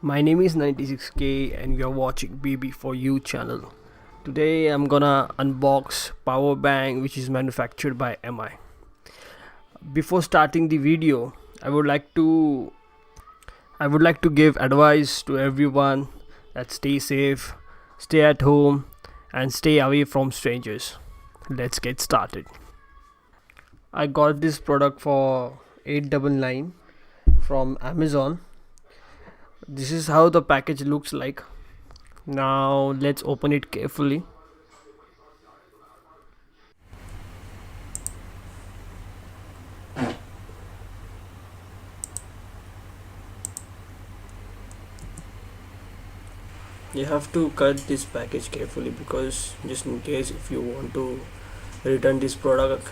My name is 96K and you're watching BB for You channel. Today I'm gonna unbox power bank which is manufactured by MI. Before starting the video, I would like to give advice to everyone that stay safe, stay at home and stay away from strangers. Let's get started. I got this product for 899 from Amazon. This is how the package looks like. Now let's open it carefully. You have to cut this package carefully because just in case if you want to return this product,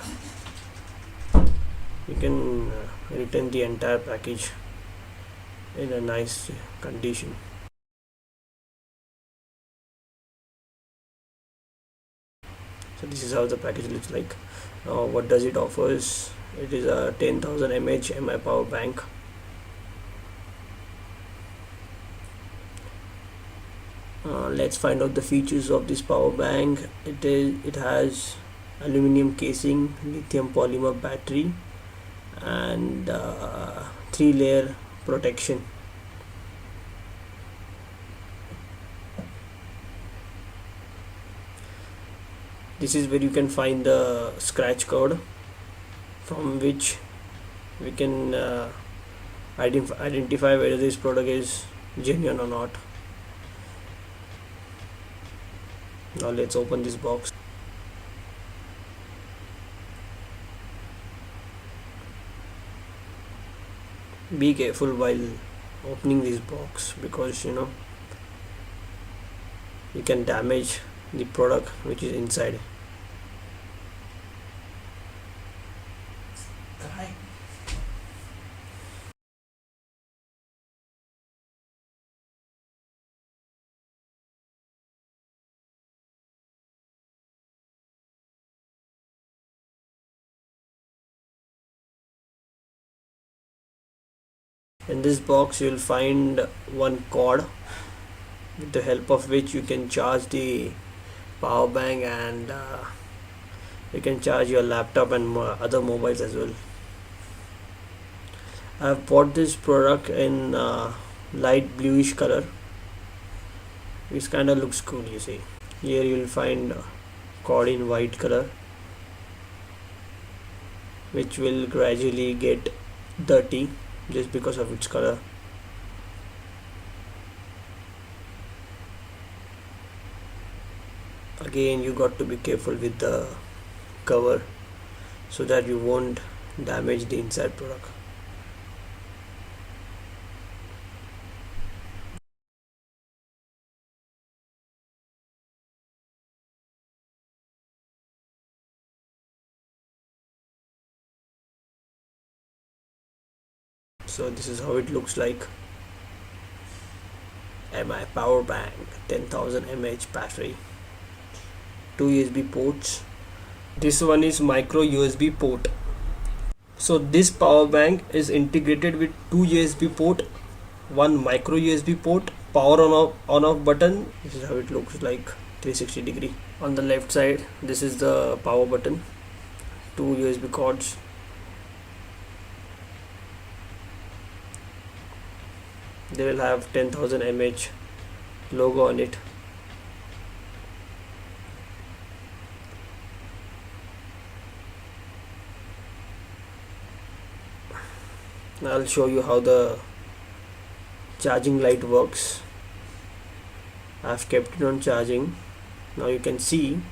you can return the entire package in a nice condition. So this is how the package looks like. What does it offers? It is a 10,000 mAh MI power bank. Let's find out the features of this power bank. It has aluminum casing, lithium polymer battery and 3-layer protection. This is where you can find the scratch code from which we can identify whether this product is genuine or not. Now let's open this box. Be careful while opening this box because you can damage the product which is inside. In this box you'll find one cord with the help of which you can charge the power bank and you can charge your laptop and other mobiles as well. I have bought this product in light bluish color, which kind of looks cool. You see here you will find cord in white color which will gradually get dirty just because of its color. Again, you got to be careful with the cover so that you won't damage the inside product. So this is how it looks like. MI power bank, 10,000 mAh battery, 2 USB ports. This one is micro USB port. So this power bank is integrated with 2 USB port, 1 micro USB port, power on off button. This is how it looks like, 360 degree. On the left side, this is the power button, 2 USB cords. They will have 10,000 mAh logo on it. Now I'll show you how the charging light works. I've kept it on charging. Now you can see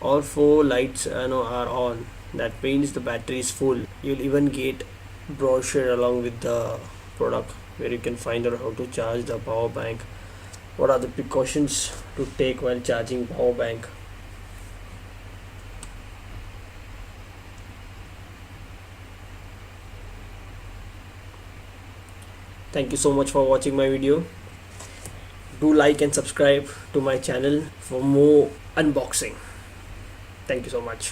all 4 lights are on. That means the battery is full. You'll even get brochure along with the product where you can find out how to charge the power bank, what are the precautions to take while charging power bank. Thank you so much for watching my video. Do like and subscribe to my channel for more unboxing. Thank you so much.